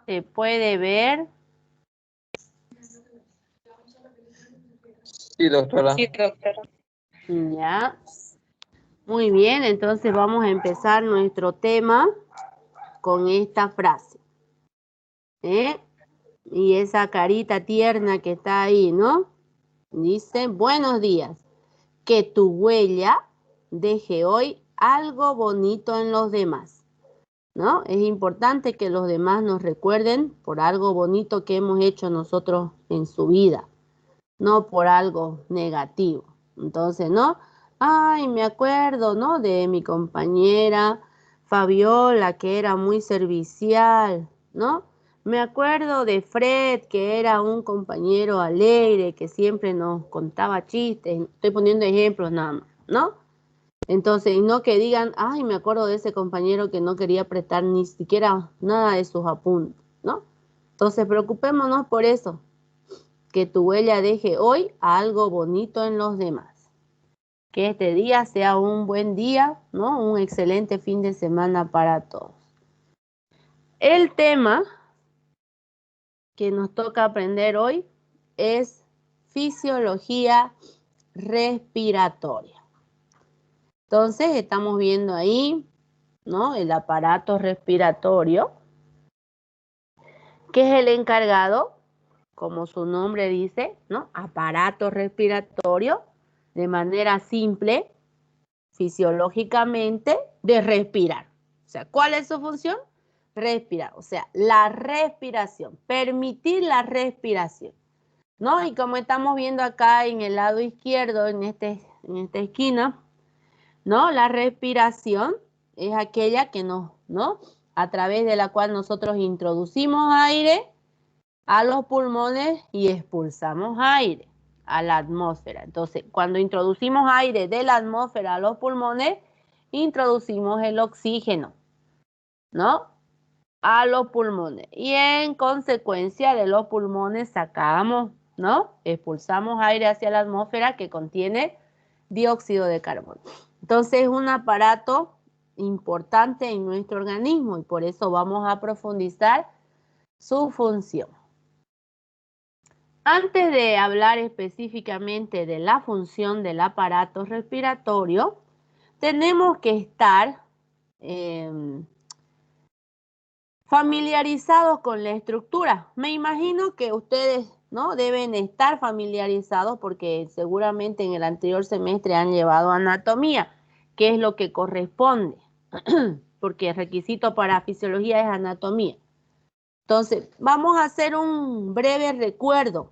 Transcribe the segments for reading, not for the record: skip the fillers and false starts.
¿Se puede ver? Sí, doctora. Sí, doctora. Ya. Muy bien, entonces vamos a empezar nuestro tema con esta frase. Y esa carita tierna que está ahí, ¿no? Dice, buenos días. Que tu huella deje hoy algo bonito en los demás, ¿no? Es importante que los demás nos recuerden por algo bonito que hemos hecho nosotros en su vida, no por algo negativo. Entonces, ¿no? Ay, me acuerdo, ¿no? De mi compañera Fabiola, que era muy servicial, ¿no? Me acuerdo de Fred, que era un compañero alegre, que siempre nos contaba chistes. Estoy poniendo ejemplos nada más, ¿no? Entonces, y no que digan, ay, me acuerdo de ese compañero que no quería prestar ni siquiera nada de sus apuntes, ¿no? Entonces, preocupémonos por eso, que tu huella deje hoy algo bonito en los demás. Que este día sea un buen día, ¿no? Un excelente fin de semana para todos. El tema que nos toca aprender hoy es fisiología respiratoria. Entonces, estamos viendo ahí, ¿no? El aparato respiratorio, que es el encargado, como su nombre dice, ¿no? Aparato respiratorio, de manera simple, fisiológicamente, de respirar. O sea, ¿cuál es su función? Respirar, o sea, la respiración, permitir la respiración, ¿no? Y como estamos viendo acá en el lado izquierdo, en esta esquina, ¿no? La respiración es aquella que ¿no? A través de la cual nosotros introducimos aire a los pulmones y expulsamos aire a la atmósfera. Entonces, cuando introducimos aire de la atmósfera a los pulmones, introducimos el oxígeno, ¿no? A los pulmones. Y en consecuencia de los pulmones sacamos, ¿no? Expulsamos aire hacia la atmósfera que contiene dióxido de carbono. Entonces es un aparato importante en nuestro organismo y por eso vamos a profundizar su función. Antes de hablar específicamente de la función del aparato respiratorio, tenemos que estar familiarizados con la estructura. Me imagino que ustedes, ¿no? Deben estar familiarizados porque seguramente en el anterior semestre han llevado anatomía, que es lo que corresponde, porque el requisito para fisiología es anatomía. Entonces, vamos a hacer un breve recuerdo,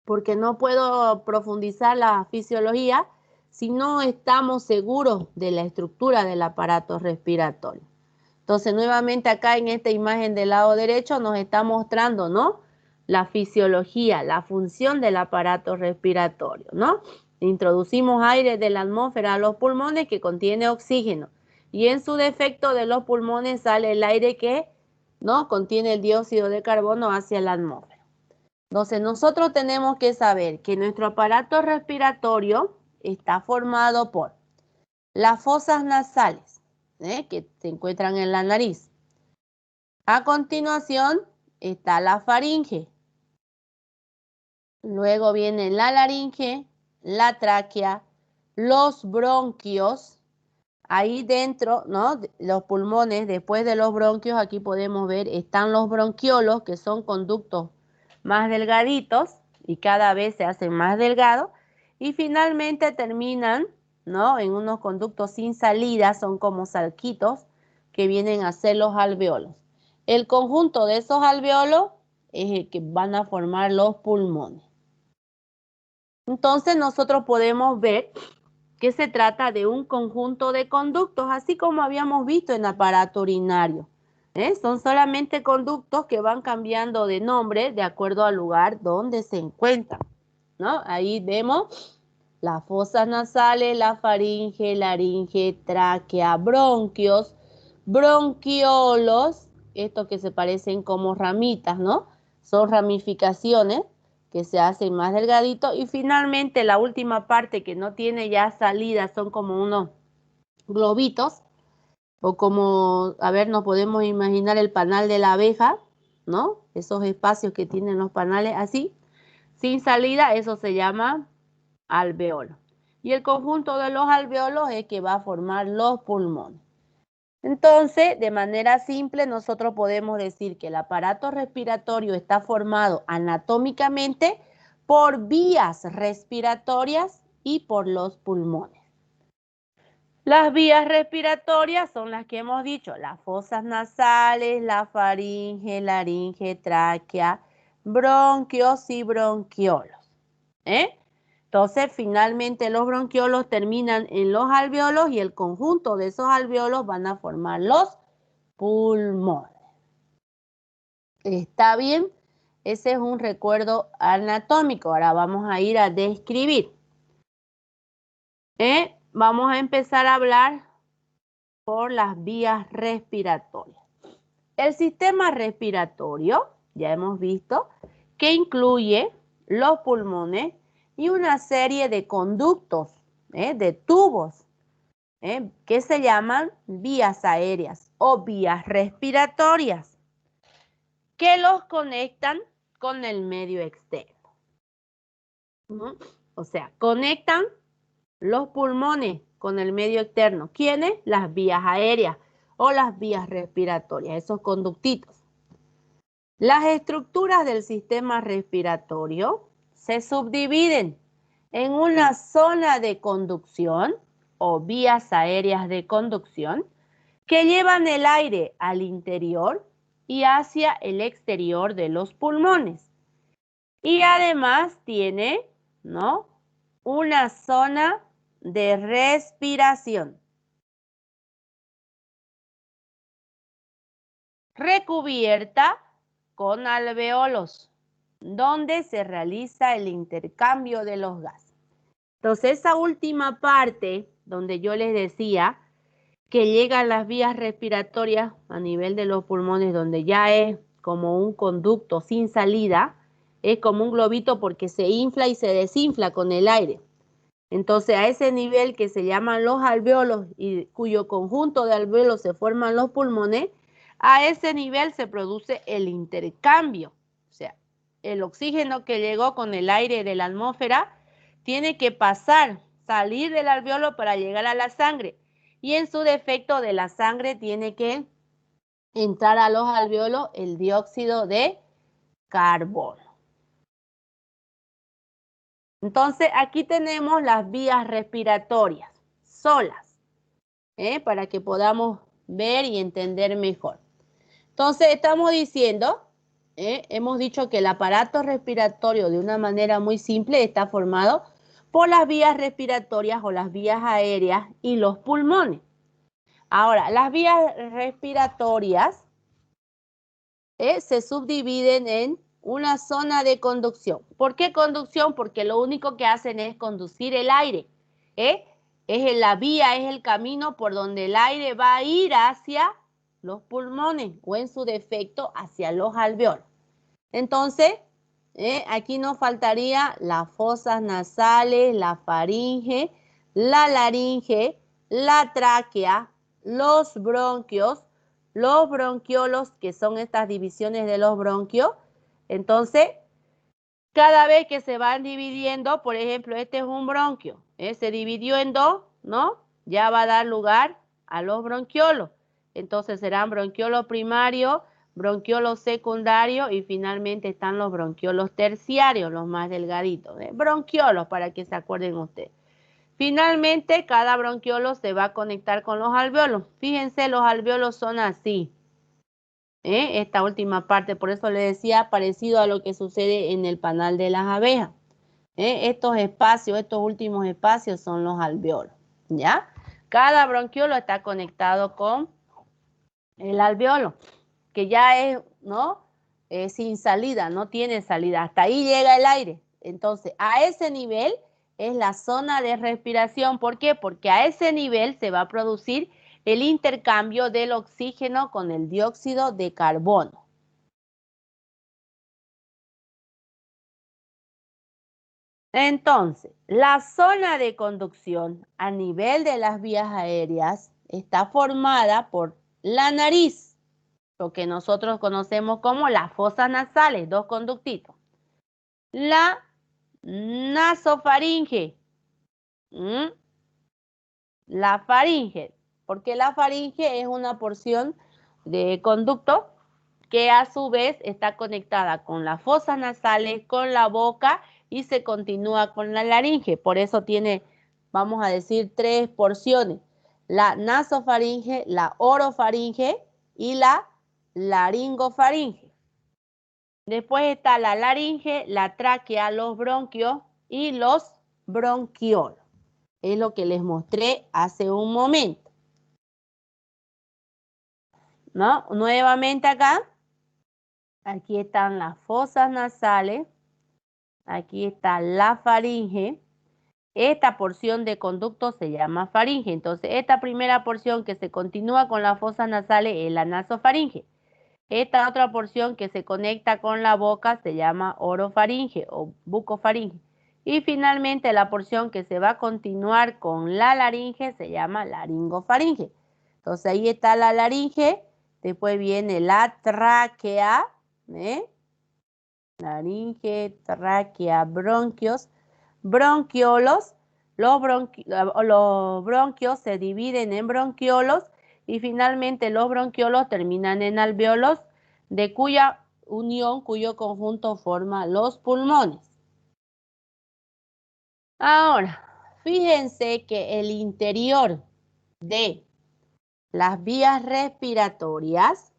porque no puedo profundizar la fisiología si no estamos seguros de la estructura del aparato respiratorio. Entonces, nuevamente acá en esta imagen del lado derecho nos está mostrando, ¿no? La fisiología, la función del aparato respiratorio, ¿no? Introducimos aire de la atmósfera a los pulmones que contiene oxígeno. Y en su defecto de los pulmones sale el aire que, ¿no? Contiene el dióxido de carbono hacia la atmósfera. Entonces, nosotros tenemos que saber que nuestro aparato respiratorio está formado por las fosas nasales, que se encuentran en la nariz. A continuación está la faringe. Luego viene la laringe, la tráquea, los bronquios. Ahí dentro, ¿no? Los pulmones, después de los bronquios, aquí podemos ver, están los bronquiolos, que son conductos más delgaditos y cada vez se hacen más delgados. Y finalmente terminan, ¿no? En unos conductos sin salida, son como salquitos que vienen a ser los alveolos. El conjunto de esos alveolos es el que van a formar los pulmones. Entonces nosotros podemos ver que se trata de un conjunto de conductos, así como habíamos visto en aparato urinario. Son solamente conductos que van cambiando de nombre de acuerdo al lugar donde se encuentran, ¿no? Ahí vemos las fosas nasales, la faringe, laringe, tráquea, bronquios, bronquiolos, estos que se parecen como ramitas, ¿no? Son ramificaciones que se hacen más delgaditos. Y finalmente la última parte que no tiene ya salida son como unos globitos o como, a ver, nos podemos imaginar el panal de la abeja, ¿no? Esos espacios que tienen los panales así, sin salida, eso se llama alveolo. Y el conjunto de los alveolos es que va a formar los pulmones. Entonces, de manera simple, nosotros podemos decir que el aparato respiratorio está formado anatómicamente por vías respiratorias y por los pulmones. Las vías respiratorias son las que hemos dicho, las fosas nasales, la faringe, laringe, tráquea, bronquios y bronquiolos. Entonces, finalmente los bronquiolos terminan en los alveolos y el conjunto de esos alveolos van a formar los pulmones. ¿Está bien? Ese es un recuerdo anatómico. Ahora vamos a ir a describir. Vamos a empezar a hablar por las vías respiratorias. El sistema respiratorio, ya hemos visto, que incluye los pulmones y una serie de conductos, de tubos, que se llaman vías aéreas o vías respiratorias, que los conectan con el medio externo. O sea, conectan los pulmones con el medio externo. ¿Quiénes? Las vías aéreas o las vías respiratorias, esos conductitos. Las estructuras del sistema respiratorio se subdividen en una zona de conducción o vías aéreas de conducción que llevan el aire al interior y hacia el exterior de los pulmones. Y además tiene, ¿no?, una zona de respiración recubierta con alveolos, donde se realiza el intercambio de los gases. Entonces, esa última parte donde yo les decía que llegan las vías respiratorias a nivel de los pulmones, donde ya es como un conducto sin salida, es como un globito porque se infla y se desinfla con el aire. Entonces, a ese nivel que se llaman los alveolos y cuyo conjunto de alveolos se forman los pulmones, a ese nivel se produce el intercambio. O sea, el oxígeno que llegó con el aire de la atmósfera tiene que pasar, salir del alveolo para llegar a la sangre. Y en su defecto de la sangre tiene que entrar a los alveolos el dióxido de carbono. Entonces, aquí tenemos las vías respiratorias solas, para que podamos ver y entender mejor. Entonces, estamos diciendo, hemos dicho que el aparato respiratorio de una manera muy simple está formado por las vías respiratorias o las vías aéreas y los pulmones. Ahora, las vías respiratorias se subdividen en una zona de conducción. ¿Por qué conducción? Porque lo único que hacen es conducir el aire. Es la vía, es el camino por donde el aire va a ir hacia los pulmones o en su defecto hacia los alveolos. Entonces, aquí nos faltaría las fosas nasales, la faringe, la laringe, la tráquea, los bronquios, los bronquiolos, que son estas divisiones de los bronquios. Entonces, cada vez que se van dividiendo, por ejemplo, este es un bronquio, se dividió en dos, ¿no? Ya va a dar lugar a los bronquiolos. Entonces serán bronquiolos primarios, bronquiolos secundarios y finalmente están los bronquiolos terciarios, los más delgaditos. Bronquiolos, para que se acuerden ustedes. Finalmente, cada bronquiolo se va a conectar con los alveolos. Fíjense, los alveolos son así. Esta última parte, por eso le decía, parecido a lo que sucede en el panal de las abejas. Estos espacios, estos últimos espacios son los alveolos, ¿ya? Cada bronquiolo está conectado con el alveolo, que ya es, ¿no?, sin salida, no tiene salida. Hasta ahí llega el aire. Entonces, a ese nivel es la zona de respiración. ¿Por qué? Porque a ese nivel se va a producir el intercambio del oxígeno con el dióxido de carbono. Entonces, la zona de conducción a nivel de las vías aéreas está formada por la nariz, lo que nosotros conocemos como las fosas nasales, dos conductitos. La nasofaringe. La faringe, porque la faringe es una porción de conducto que a su vez está conectada con las fosas nasales, con la boca y se continúa con la laringe. Por eso tiene, vamos a decir, tres porciones. La nasofaringe, la orofaringe y la laringofaringe. Después está la laringe, la tráquea, los bronquios y los bronquiolos. Es lo que les mostré hace un momento. ¿No? Nuevamente acá. Aquí están las fosas nasales. Aquí está la faringe. Esta porción de conducto se llama faringe. Entonces, esta primera porción que se continúa con las fosas nasales es la nasofaringe. Esta otra porción que se conecta con la boca se llama orofaringe o bucofaringe. Y finalmente la porción que se va a continuar con la laringe se llama laringofaringe. Entonces ahí está la laringe, después viene la tráquea, laringe, tráquea, bronquios, bronquiolos. Los bronquios se dividen en bronquiolos y finalmente los bronquiolos terminan en alveolos, de cuya unión, cuyo conjunto forma los pulmones. Ahora, fíjense que el interior de las vías respiratorias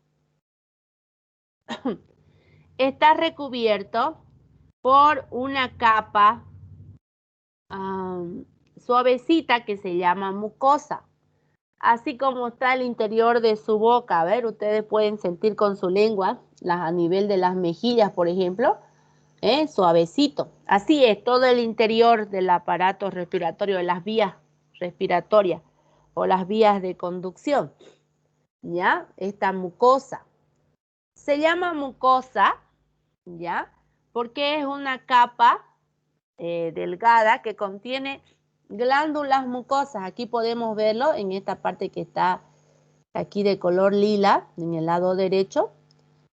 está recubierto por una capa suavecita que se llama mucosa. Así como está el interior de su boca. A ver, ustedes pueden sentir con su lengua, a nivel de las mejillas, por ejemplo, suavecito. Así es, todo el interior del aparato respiratorio, de las vías respiratorias o las vías de conducción. ¿Ya? Esta mucosa. Se llama mucosa, ¿ya? Porque es una capa delgada que contiene glándulas mucosas. Aquí podemos verlo en esta parte que está aquí de color lila, en el lado derecho.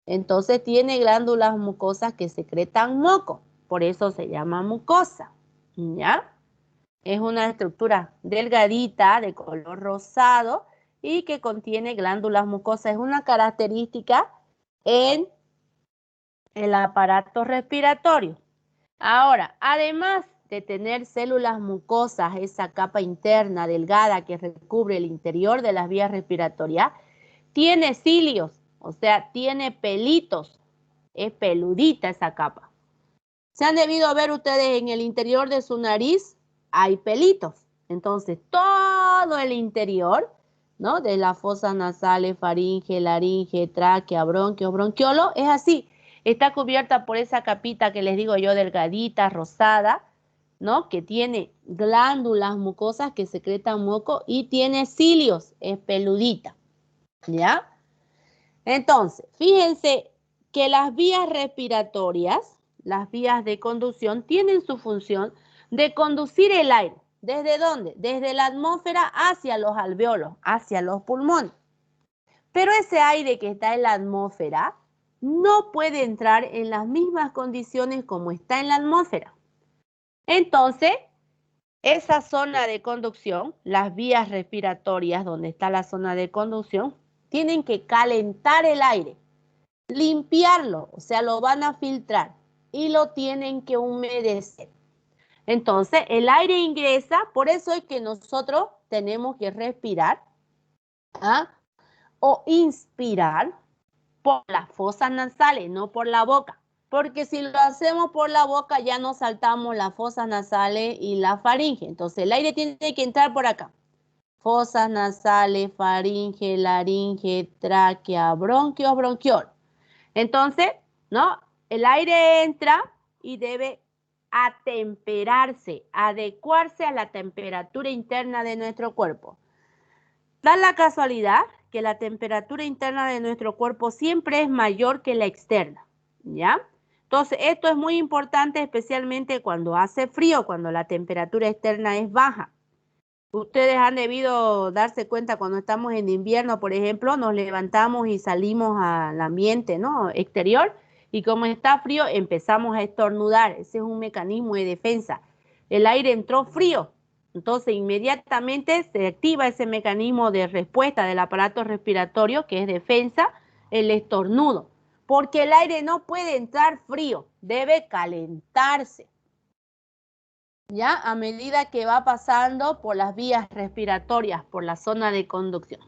Entonces tiene glándulas mucosas que secretan moco. Por eso se llama mucosa. ¿Ya? Es una estructura delgadita de color rosado y que contiene glándulas mucosas. Es una característica en el aparato respiratorio. Ahora, además de tener células mucosas, esa capa interna delgada que recubre el interior de las vías respiratorias, tiene cilios, o sea, tiene pelitos, es peludita esa capa. Se han debido ver ustedes en el interior de su nariz, hay pelitos. Entonces, todo el interior, ¿no? De las fosas nasales, faringe, laringe, tráquea, bronquios, bronquiolo, es así. Está cubierta por esa capita que les digo yo, delgadita, rosada, ¿no? Que tiene glándulas mucosas que secretan moco y tiene cilios, es peludita, ¿ya? Entonces, fíjense que las vías respiratorias, las vías de conducción, tienen su función de conducir el aire. ¿Desde dónde? Desde la atmósfera hacia los alveolos, hacia los pulmones. Pero ese aire que está en la atmósfera no puede entrar en las mismas condiciones como está en la atmósfera. Entonces, esa zona de conducción, las vías respiratorias donde está la zona de conducción, tienen que calentar el aire, limpiarlo, o sea, lo van a filtrar y lo tienen que humedecer. Entonces, el aire ingresa, por eso es que nosotros tenemos que respirar o inspirar por las fosas nasales, no por la boca. Porque si lo hacemos por la boca, ya nos saltamos las fosas nasales y la faringe. Entonces, el aire tiene que entrar por acá. Fosas nasales, faringe, laringe, tráquea, bronquios, bronquiol. Entonces, ¿no? El aire entra y debe atemperarse, adecuarse a la temperatura interna de nuestro cuerpo. Da la casualidad que la temperatura interna de nuestro cuerpo siempre es mayor que la externa, ¿ya? Entonces, esto es muy importante, especialmente cuando hace frío, cuando la temperatura externa es baja. Ustedes han debido darse cuenta cuando estamos en invierno, por ejemplo, nos levantamos y salimos al ambiente, ¿no? Exterior, y como está frío, empezamos a estornudar. Ese es un mecanismo de defensa. El aire entró frío, entonces inmediatamente se activa ese mecanismo de respuesta del aparato respiratorio, que es defensa, el estornudo, porque el aire no puede entrar frío, debe calentarse. Ya a medida que va pasando por las vías respiratorias, por la zona de conducción.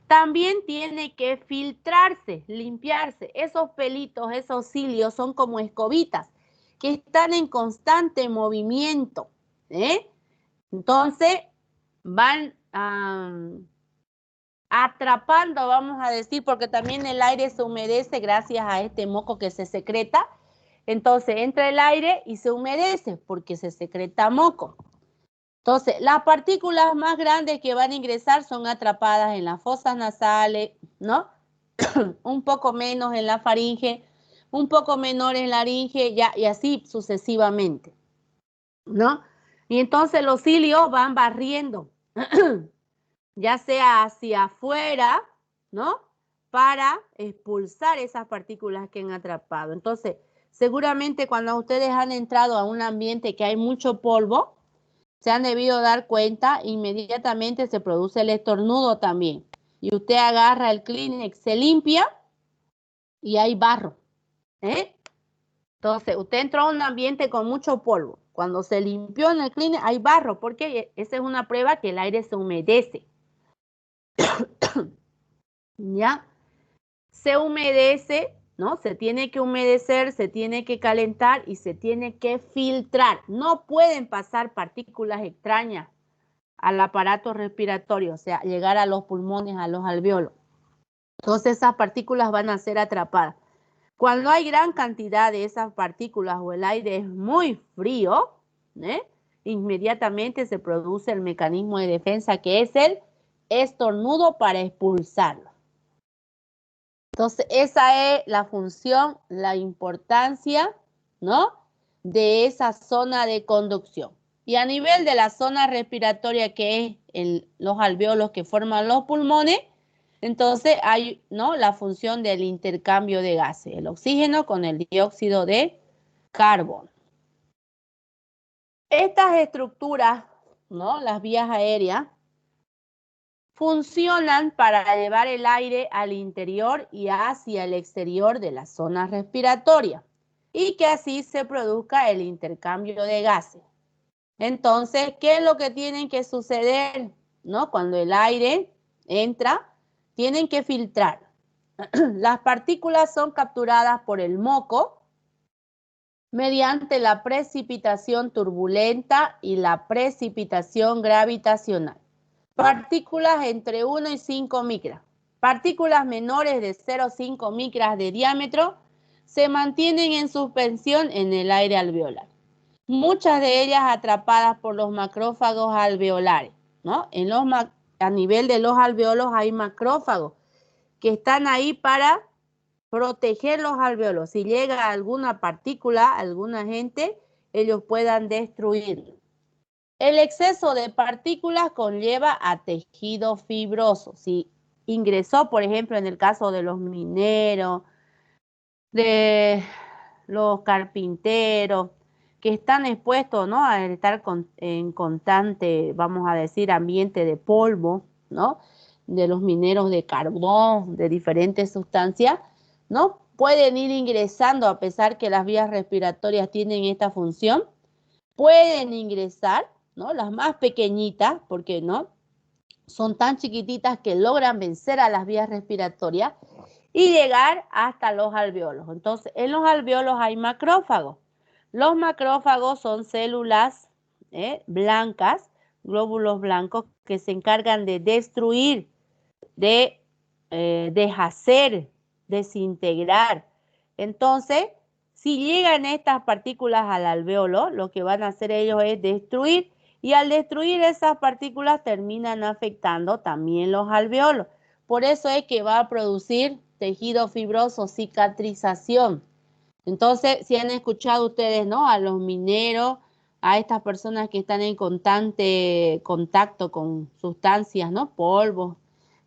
También tiene que filtrarse, limpiarse. Esos pelitos, esos cilios son como escobitas que están en constante movimiento. Entonces van atrapando, vamos a decir, porque también el aire se humedece gracias a este moco que se secreta. Entonces entra el aire y se humedece porque se secreta moco. Entonces, las partículas más grandes que van a ingresar son atrapadas en las fosas nasales, ¿no? Un poco menos en la faringe, un poco menor en la laringe, ya, y así sucesivamente, ¿no? Y entonces los cilios van barriendo, ya sea hacia afuera, ¿no? Para expulsar esas partículas que han atrapado. Entonces, seguramente cuando ustedes han entrado a un ambiente que hay mucho polvo, se han debido dar cuenta, inmediatamente se produce el estornudo también. Y usted agarra el Kleenex, se limpia y hay barro. Entonces, usted entró a un ambiente con mucho polvo. Cuando se limpió en el Kleenex hay barro, porque esa es una prueba que el aire se humedece. ¿Ya? Se humedece, ¿no? Se tiene que humedecer, se tiene que calentar y se tiene que filtrar. No pueden pasar partículas extrañas al aparato respiratorio, o sea, llegar a los pulmones, a los alvéolos. Entonces esas partículas van a ser atrapadas. Cuando hay gran cantidad de esas partículas o el aire es muy frío, inmediatamente se produce el mecanismo de defensa que es el estornudo para expulsarlo. Entonces esa es la función, la importancia, ¿no? De esa zona de conducción. Y a nivel de la zona respiratoria, que es los alvéolos que forman los pulmones, entonces hay, ¿no?, la función del intercambio de gases, el oxígeno con el dióxido de carbono. Estas estructuras, ¿no?, las vías aéreas, funcionan para llevar el aire al interior y hacia el exterior de la zona respiratoria y que así se produzca el intercambio de gases. Entonces, ¿qué es lo que tiene que suceder? ¿No? Cuando el aire entra, tienen que filtrar. Las partículas son capturadas por el moco mediante la precipitación turbulenta y la precipitación gravitacional. Partículas entre 1 y 5 micras. Partículas menores de 0,5 micras de diámetro se mantienen en suspensión en el aire alveolar. Muchas de ellas atrapadas por los macrófagos alveolares, ¿no? A nivel de los alveolos hay macrófagos que están ahí para proteger los alveolos. Si llega alguna partícula, algún agente, ellos puedan destruirlo. El exceso de partículas conlleva a tejido fibroso. Si ingresó, por ejemplo, en el caso de los mineros, de los carpinteros, que están expuestos, ¿no?, a estar en constante, vamos a decir, ambiente de polvo, ¿no?, de los mineros de carbón, de diferentes sustancias, ¿no?, pueden ir ingresando, a pesar que las vías respiratorias tienen esta función, pueden ingresar, ¿no?, las más pequeñitas, porque no son tan chiquititas que logran vencer a las vías respiratorias y llegar hasta los alvéolos. Entonces, en los alvéolos hay macrófagos. Los macrófagos son células blancas, glóbulos blancos, que se encargan de destruir, de deshacer, desintegrar. Entonces, si llegan estas partículas al alvéolo, lo que van a hacer ellos es destruir, y al destruir esas partículas terminan afectando también los alvéolos. Por eso es que va a producir tejido fibroso, cicatrización. Entonces, si han escuchado ustedes, ¿no?, a los mineros a estas personas que están en constante contacto con sustancias, ¿no? Polvos,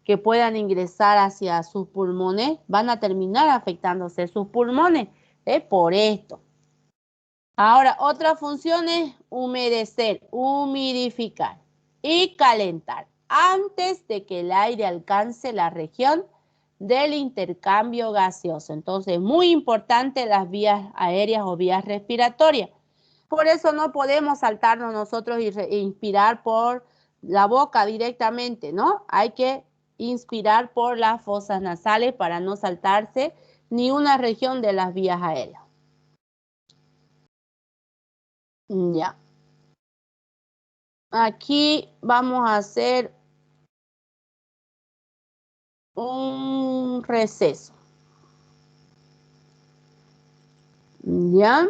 que puedan ingresar hacia sus pulmones, van a terminar afectándose sus pulmones, por esto. Ahora, otra función es humedecer, humidificar y calentar antes de que el aire alcance la región del intercambio gaseoso. Entonces, muy importante las vías aéreas o vías respiratorias. Por eso no podemos saltarnos nosotros e inspirar por la boca directamente, ¿no? Hay que inspirar por las fosas nasales para no saltarse ni una región de las vías aéreas. Ya. Aquí vamos a hacer un receso. ¿Ya?